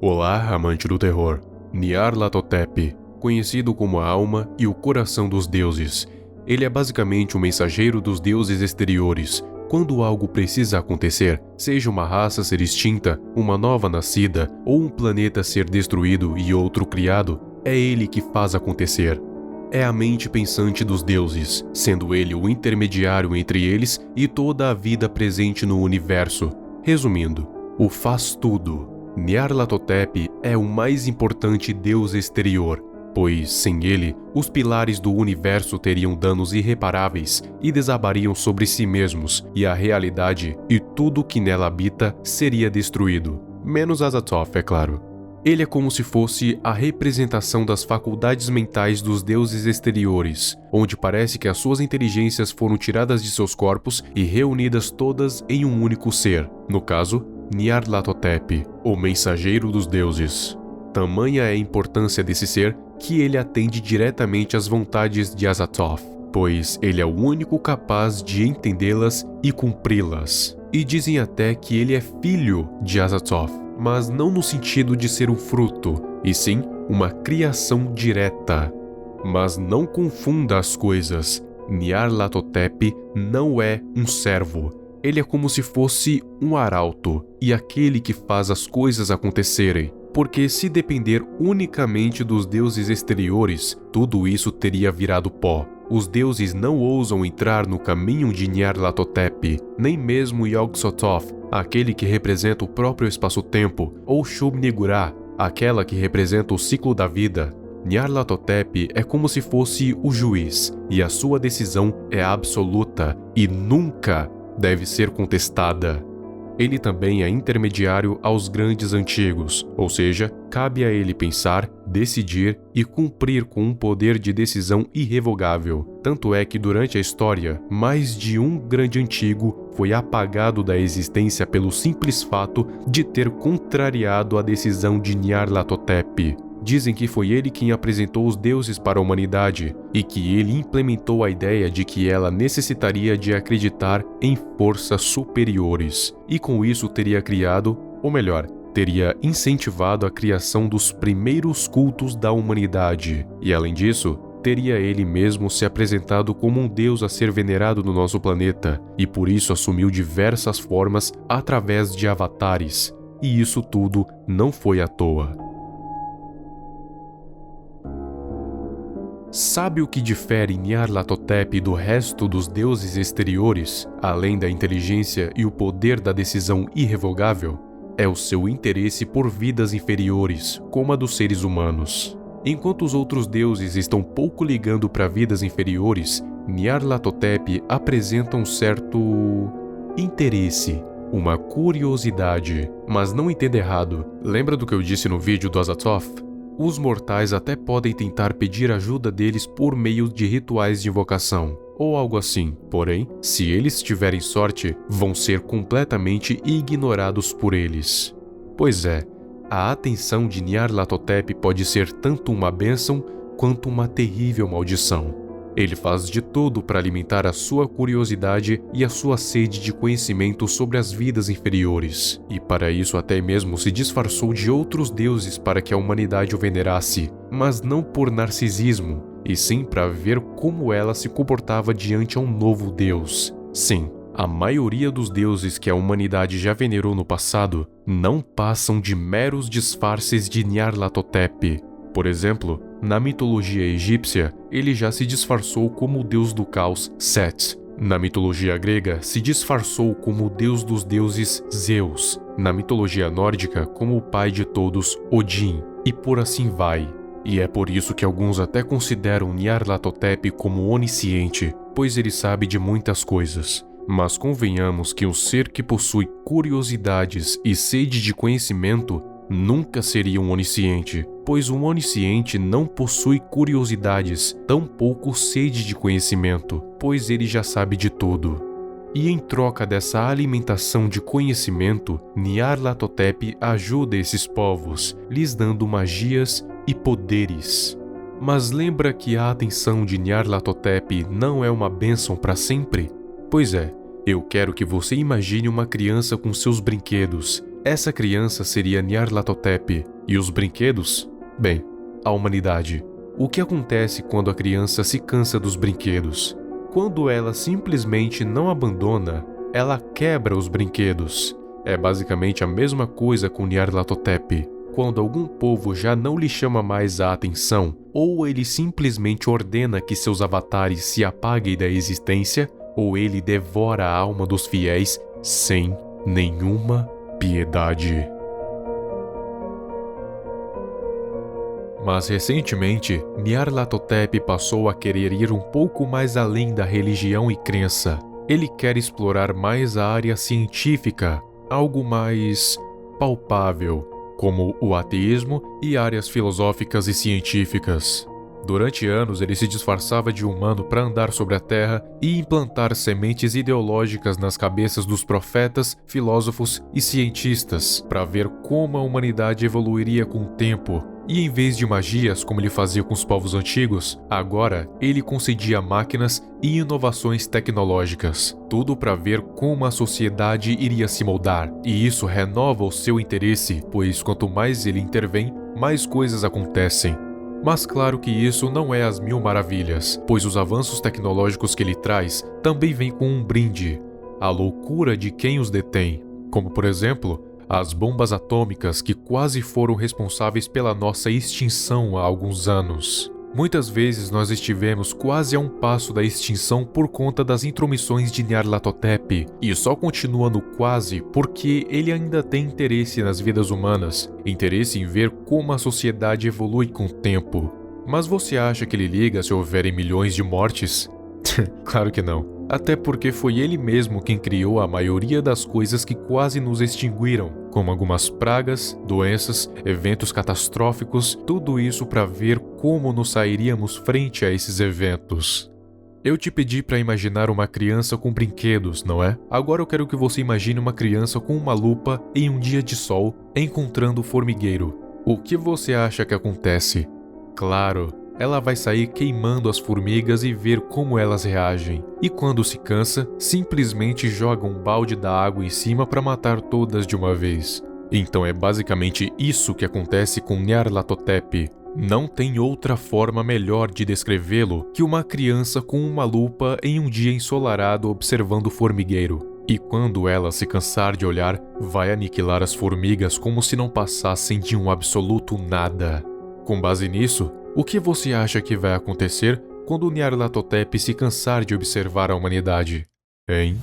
Olá, amante do terror. Nyarlathotep, conhecido como a alma e o coração dos deuses. Ele é basicamente o mensageiro dos deuses exteriores. Quando algo precisa acontecer, seja uma raça ser extinta, uma nova nascida, ou um planeta ser destruído e outro criado, é ele que faz acontecer. É a mente pensante dos deuses, sendo ele o intermediário entre eles e toda a vida presente no universo. Resumindo, o faz tudo. Nyarlathotep é o mais importante deus exterior, pois, sem ele, os pilares do universo teriam danos irreparáveis e desabariam sobre si mesmos, e a realidade e tudo que nela habita seria destruído. Menos Azathoth, é claro. Ele é como se fosse a representação das faculdades mentais dos deuses exteriores, onde parece que as suas inteligências foram tiradas de seus corpos e reunidas todas em um único ser, no caso, Nyarlathotep, o mensageiro dos deuses. Tamanha é a importância desse ser que ele atende diretamente às vontades de Azathoth, pois ele é o único capaz de entendê-las e cumpri-las. E dizem até que ele é filho de Azathoth, mas não no sentido de ser um fruto, e sim uma criação direta. Mas não confunda as coisas. Nyarlathotep não é um servo. Ele é como se fosse um arauto e aquele que faz as coisas acontecerem. Porque se depender unicamente dos deuses exteriores, tudo isso teria virado pó. Os deuses não ousam entrar no caminho de Nyarlathotep, nem mesmo Yog-Sothoth, aquele que representa o próprio espaço-tempo, ou Shub-Niggurath, aquela que representa o ciclo da vida. Nyarlathotep é como se fosse o juiz, e a sua decisão é absoluta e nunca deve ser contestada. Ele também é intermediário aos grandes antigos, ou seja, cabe a ele pensar, decidir e cumprir com um poder de decisão irrevogável. Tanto é que durante a história, mais de um grande antigo foi apagado da existência pelo simples fato de ter contrariado a decisão de Nyarlathotep. Dizem que foi ele quem apresentou os deuses para a humanidade e que ele implementou a ideia de que ela necessitaria de acreditar em forças superiores e com isso teria criado, ou melhor, teria incentivado a criação dos primeiros cultos da humanidade. E além disso, teria ele mesmo se apresentado como um deus a ser venerado no nosso planeta e por isso assumiu diversas formas através de avatares. E isso tudo não foi à toa. Sabe o que difere Nyarlathotep do resto dos deuses exteriores, além da inteligência e o poder da decisão irrevogável? É o seu interesse por vidas inferiores, como a dos seres humanos. Enquanto os outros deuses estão pouco ligando para vidas inferiores, Nyarlathotep apresenta um certo interesse, uma curiosidade. Mas não entenda errado, lembra do que eu disse no vídeo do Azathoth? Os mortais até podem tentar pedir ajuda deles por meio de rituais de invocação, ou algo assim. Porém, se eles tiverem sorte, vão ser completamente ignorados por eles. Pois é, a atenção de Nyarlathotep pode ser tanto uma bênção quanto uma terrível maldição. Ele faz de tudo para alimentar a sua curiosidade e a sua sede de conhecimento sobre as vidas inferiores. E para isso até mesmo se disfarçou de outros deuses para que a humanidade o venerasse, mas não por narcisismo, e sim para ver como ela se comportava diante a um novo deus. Sim, a maioria dos deuses que a humanidade já venerou no passado não passam de meros disfarces de Nyarlathotep. Por exemplo, na mitologia egípcia, ele já se disfarçou como o deus do caos, Set. Na mitologia grega, se disfarçou como o deus dos deuses, Zeus. Na mitologia nórdica, como o pai de todos, Odin. E por assim vai. E é por isso que alguns até consideram Nyarlathotep como onisciente, pois ele sabe de muitas coisas. Mas convenhamos que um ser que possui curiosidades e sede de conhecimento nunca seria um onisciente, pois um onisciente não possui curiosidades, tampouco sede de conhecimento, pois ele já sabe de tudo. E em troca dessa alimentação de conhecimento, Nyarlathotep ajuda esses povos, lhes dando magias e poderes. Mas lembra que a atenção de Nyarlathotep não é uma bênção para sempre? Pois é, eu quero que você imagine uma criança com seus brinquedos. Essa criança seria Nyarlathotep. E os brinquedos? Bem, a humanidade. O que acontece quando a criança se cansa dos brinquedos? Quando ela simplesmente não abandona, ela quebra os brinquedos. É basicamente a mesma coisa com Nyarlathotep. Quando algum povo já não lhe chama mais a atenção, ou ele simplesmente ordena que seus avatares se apaguem da existência, ou ele devora a alma dos fiéis sem nenhuma piedade. Mas recentemente, Nyarlathotep passou a querer ir um pouco mais além da religião e crença. Ele quer explorar mais a área científica, algo mais palpável, como o ateísmo e áreas filosóficas e científicas. Durante anos, ele se disfarçava de humano para andar sobre a Terra e implantar sementes ideológicas nas cabeças dos profetas, filósofos e cientistas, para ver como a humanidade evoluiria com o tempo. E em vez de magias, como ele fazia com os povos antigos, agora ele concedia máquinas e inovações tecnológicas. Tudo para ver como a sociedade iria se moldar. E isso renova o seu interesse, pois quanto mais ele intervém, mais coisas acontecem. Mas claro que isso não é as mil maravilhas, pois os avanços tecnológicos que ele traz também vêm com um brinde: a loucura de quem os detém. Como, por exemplo, as bombas atômicas que quase foram responsáveis pela nossa extinção há alguns anos. Muitas vezes nós estivemos quase a um passo da extinção por conta das intromissões de Nyarlathotep, e só continua no quase porque ele ainda tem interesse nas vidas humanas, interesse em ver como a sociedade evolui com o tempo. Mas você acha que ele liga se houverem milhões de mortes? Claro que não. Até porque foi ele mesmo quem criou a maioria das coisas que quase nos extinguiram, como algumas pragas, doenças, eventos catastróficos, tudo isso para ver como nos sairíamos frente a esses eventos. Eu te pedi para imaginar uma criança com brinquedos, não é? Agora eu quero que você imagine uma criança com uma lupa em um dia de sol, encontrando o formigueiro. O que você acha que acontece? Claro, ela vai sair queimando as formigas e ver como elas reagem. E quando se cansa, simplesmente joga um balde da água em cima para matar todas de uma vez. Então é basicamente isso que acontece com Nyarlathotep. Não tem outra forma melhor de descrevê-lo que uma criança com uma lupa em um dia ensolarado observando o formigueiro. E quando ela se cansar de olhar, vai aniquilar as formigas como se não passassem de um absoluto nada. Com base nisso, o que você acha que vai acontecer quando Nyarlathotep se cansar de observar a humanidade? Hein?